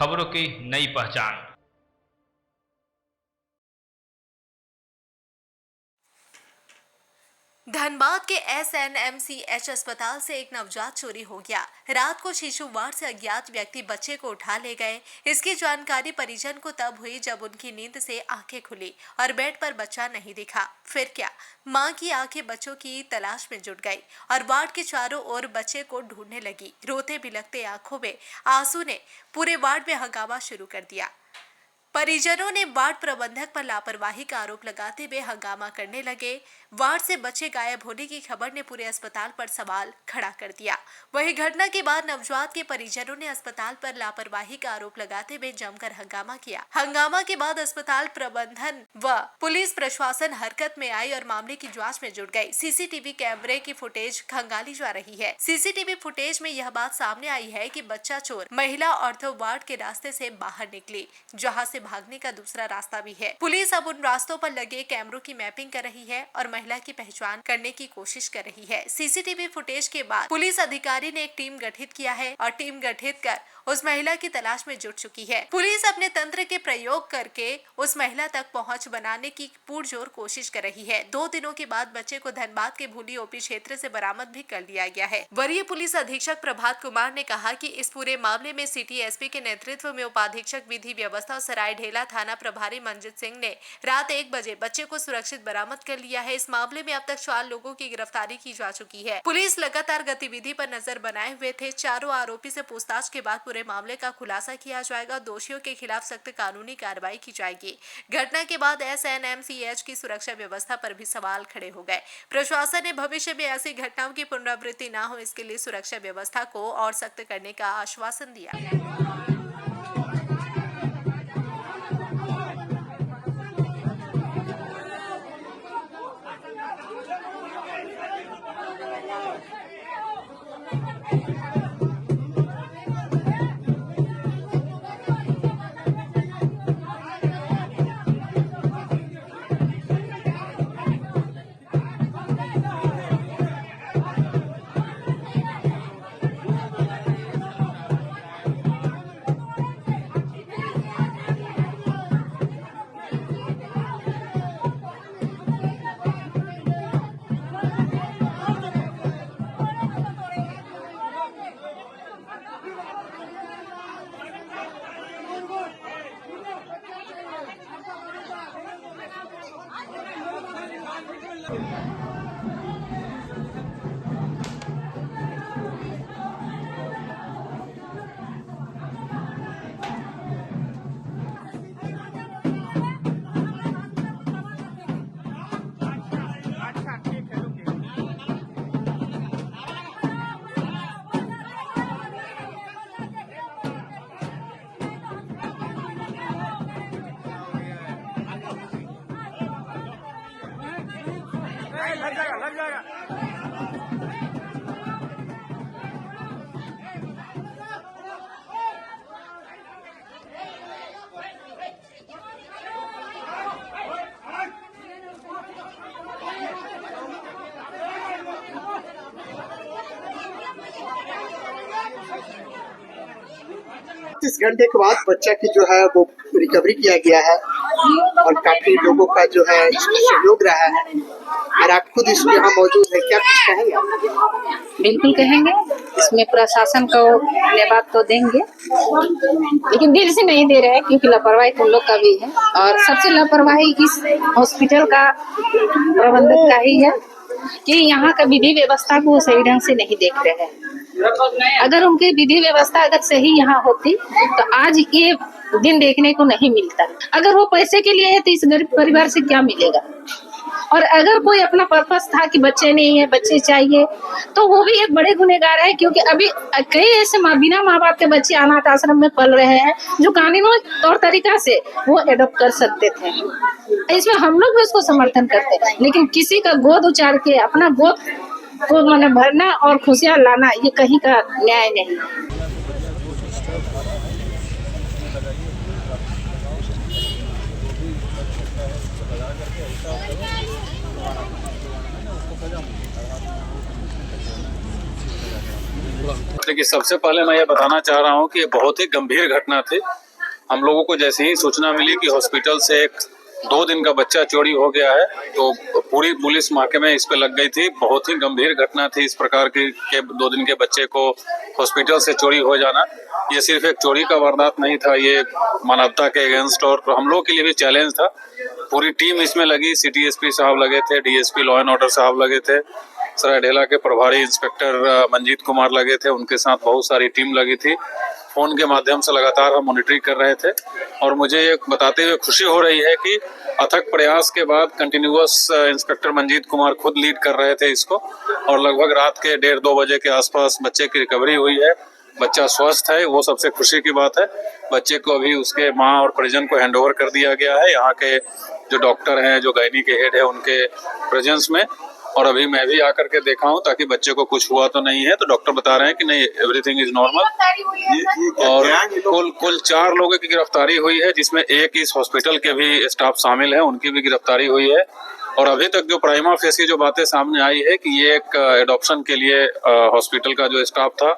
खबरों की नई पहचान। धनबाद के SNMCH अस्पताल से एक नवजात चोरी हो गया। रात को शिशु वार्ड से अज्ञात व्यक्ति बच्चे को उठा ले गए। इसकी जानकारी परिजन को तब हुई जब उनकी नींद से आंखें खुली और बेड पर बच्चा नहीं दिखा। फिर क्या, मां की आंखें बच्चों की तलाश में जुट गई और वार्ड के चारों ओर बच्चे को ढूंढने लगी। रोते बिलखते आंखों में आंसू ने पूरे वार्ड में हंगामा शुरू कर दिया। परिजनों ने वार्ड प्रबंधक पर लापरवाही का आरोप लगाते हुए हंगामा करने लगे। वार्ड से बच्चे गायब होने की खबर ने पूरे अस्पताल पर सवाल खड़ा कर दिया। वहीं घटना के बाद नवजात के परिजनों ने अस्पताल पर लापरवाही का आरोप लगाते हुए जमकर हंगामा किया। हंगामा के बाद अस्पताल प्रबंधन व पुलिस प्रशासन हरकत में आई और मामले की जांच में जुट गई। सीसीटीवी कैमरे की फुटेज खंगाली जा रही है। सीसीटीवी फुटेज में यह बात सामने आई है कि बच्चा चोर महिला ऑर्थो वार्ड के रास्ते से बाहर निकली, जहां से भागने का दूसरा रास्ता भी है। पुलिस अब उन रास्तों पर लगे कैमरों की मैपिंग कर रही है और महिला की पहचान करने की कोशिश कर रही है। सीसीटीवी फुटेज के बाद पुलिस अधिकारी ने एक टीम गठित किया है और टीम गठित कर उस महिला की तलाश में जुट चुकी है। पुलिस अपने तंत्र के प्रयोग करके उस महिला तक पहुंच बनाने की पुरजोर कोशिश कर रही है। 2 दिनों के बाद बच्चे को धनबाद के भूली ओपी क्षेत्र से बरामद भी कर लिया गया है। वरीय पुलिस अधीक्षक प्रभात कुमार ने कहा कि इस पूरे मामले में सिटी एसपी के नेतृत्व में उपाधीक्षक विधि व्यवस्था और सराय ढेला थाना प्रभारी मंजित सिंह ने रात 1 बजे बच्चे को सुरक्षित बरामद कर लिया है। इस मामले में अब तक 4 लोगों की गिरफ्तारी की जा चुकी है। पुलिस लगातार गतिविधि पर नजर बनाए हुए थे। चारों आरोपी से पूछताछ के बाद पूरे मामले का खुलासा किया जाएगा। दोषियों के खिलाफ सख्त कानूनी कार्रवाई की जाएगी। घटना के बाद SNMCH की सुरक्षा व्यवस्था पर भी सवाल खड़े हो गए। प्रशासन ने भविष्य में ऐसी घटनाओं की पुनरावृत्ति न हो, इसके लिए सुरक्षा व्यवस्था को और सख्त करने का आश्वासन दिया। लग जाएगा। इस घंटे के बाद बच्चा की जो है वो रिकवरी किया गया है और काफी लोगों का जो है इसमें सहयोग रहा है और आप खुद इसमें यहाँ मौजूद है, क्या कुछ कहेंगे? बिल्कुल कहेंगे, इसमें प्रशासन को धन्यवाद तो देंगे, लेकिन दिल से नहीं दे रहे हैं क्योंकि लापरवाही तुम लोग का भी है और सबसे लापरवाही इस हॉस्पिटल का प्रबंधक का ही है कि यहाँ का विधि व्यवस्था को सही ढंग से नहीं देख रहे हैं। अगर उनकी विधि व्यवस्था अगर सही यहाँ होती तो आज ये दिन देखने को नहीं मिलता। अगर वो पैसे के लिए है तो इस गरीब परिवार से क्या मिलेगा, और अगर कोई अपना पर्पस था कि बच्चे नहीं है, बच्चे चाहिए, तो वो भी एक बड़े गुनहगार है क्योंकि अभी कई ऐसे बिना माँ बाप के बच्चे अनाथ आश्रम में पल रहे हैं जो कानूनी तौर तरीका से वो एडॉप्ट कर सकते थे। इसमें हम लोग भी उसको समर्थन करते हैं, लेकिन किसी का गोद उचार के अपना गोद को माने भरना और खुशियाँ लाना ये कहीं का न्याय नहीं है। देखिए, सबसे पहले मैं ये बताना चाह रहा हूँ कि ये बहुत ही गंभीर घटना थी। हम लोगों को जैसे ही सूचना मिली कि हॉस्पिटल से एक 2 दिन का बच्चा चोरी हो गया है, तो पूरी पुलिस महकमे इस पे लग गई थी। बहुत ही गंभीर घटना थी इस प्रकार की के 2 दिन के बच्चे को हॉस्पिटल से चोरी हो जाना। ये सिर्फ एक चोरी का वारदात नहीं था, ये मानवता के अगेंस्ट और हम लोग के लिए भी चैलेंज था। पूरी टीम इसमें लगी, सिटी एसपी साहब लगे थे, डीएसपी लॉ एंड ऑर्डर साहब लगे थे, सरायढेला के प्रभारी इंस्पेक्टर मंजीत कुमार लगे थे, उनके साथ बहुत सारी टीम लगी थी। फोन के माध्यम से लगातार हम मॉनिटरिंग कर रहे थे और मुझे ये बताते हुए खुशी हो रही है कि अथक प्रयास के बाद कंटिन्यूअस इंस्पेक्टर मंजीत कुमार खुद लीड कर रहे थे इसको और लगभग रात के 1:30-2 बजे के आसपास बच्चे की रिकवरी हुई है। बच्चा स्वस्थ है, वो सबसे खुशी की बात है। बच्चे को अभी उसके माँ और परिजन को हैंडओवर कर दिया गया है, यहाँ के जो डॉक्टर हैं, जो गायनी के हेड है, उनके प्रेजेंस में। और अभी मैं भी आकर के देखा हूँ ताकि बच्चे को कुछ हुआ तो नहीं है, तो डॉक्टर बता रहे हैं कि नहीं, एवरीथिंग इज नॉर्मल। और कुल 4 लोगों की गिरफ्तारी हुई है, जिसमें एक इस हॉस्पिटल के भी स्टाफ शामिल है, उनकी भी गिरफ्तारी हुई है। और अभी तक जो प्राइमा फेसी जो बातें सामने आई है कि ये एक एडॉप्शन के लिए हॉस्पिटल का जो स्टाफ था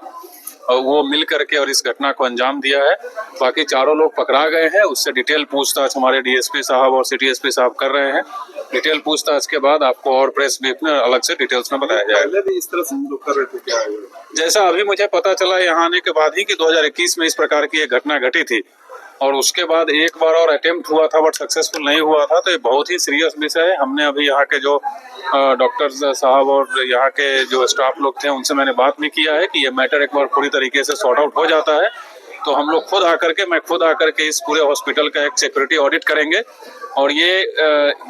वो मिल करके और इस घटना को अंजाम दिया है। बाकी 4 लोग पकड़ा गए हैं, उससे डिटेल पूछताछ हमारे डीएसपी साहब और सिटी एसपी साहब कर रहे हैं। डिटेल पूछताछ के बाद आपको और प्रेस ब्रीफ में अलग से डिटेल्स में बताया जाएगा। पहले भी इस तरह से हम लोग कर रहे थे क्या? जैसा अभी मुझे पता चला यहाँ आने के बाद ही कि 2021 में इस प्रकार की एक घटना घटी थी और उसके बाद एक बार और अटेम्प्ट हुआ था बट सक्सेसफुल नहीं हुआ था। तो ये बहुत ही सीरियस विषय है। हमने अभी यहाँ के जो डॉक्टर्स साहब और यहाँ के जो स्टाफ लोग थे उनसे मैंने बात भी किया है कि ये मैटर एक बार पूरी तरीके से सॉर्ट आउट हो जाता है तो हम लोग मैं खुद आकर के इस पूरे हॉस्पिटल का एक सिक्योरिटी ऑडिट करेंगे और ये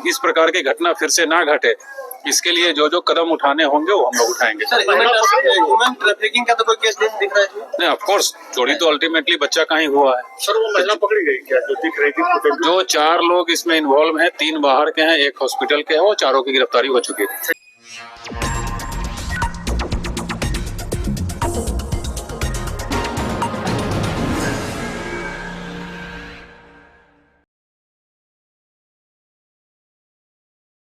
इस प्रकार की घटना फिर से ना घटे, इसके लिए जो जो कदम उठाने होंगे वो हम लोग उठाएंगे। ह्यूमन ट्रैफिकिंग का तो कोई केस दिख रहा है? नहीं, ऑफ कोर्स चोरी तो अल्टीमेटली बच्चा का ही हुआ है। सर, वो महिला पकड़ी गई क्या जो दिख रही थी? जो 4 लोग इसमें इन्वॉल्व हैं, 3 बाहर के हैं, 1 हॉस्पिटल के हैं, वो चारों की गिरफ्तारी हो चुकी है।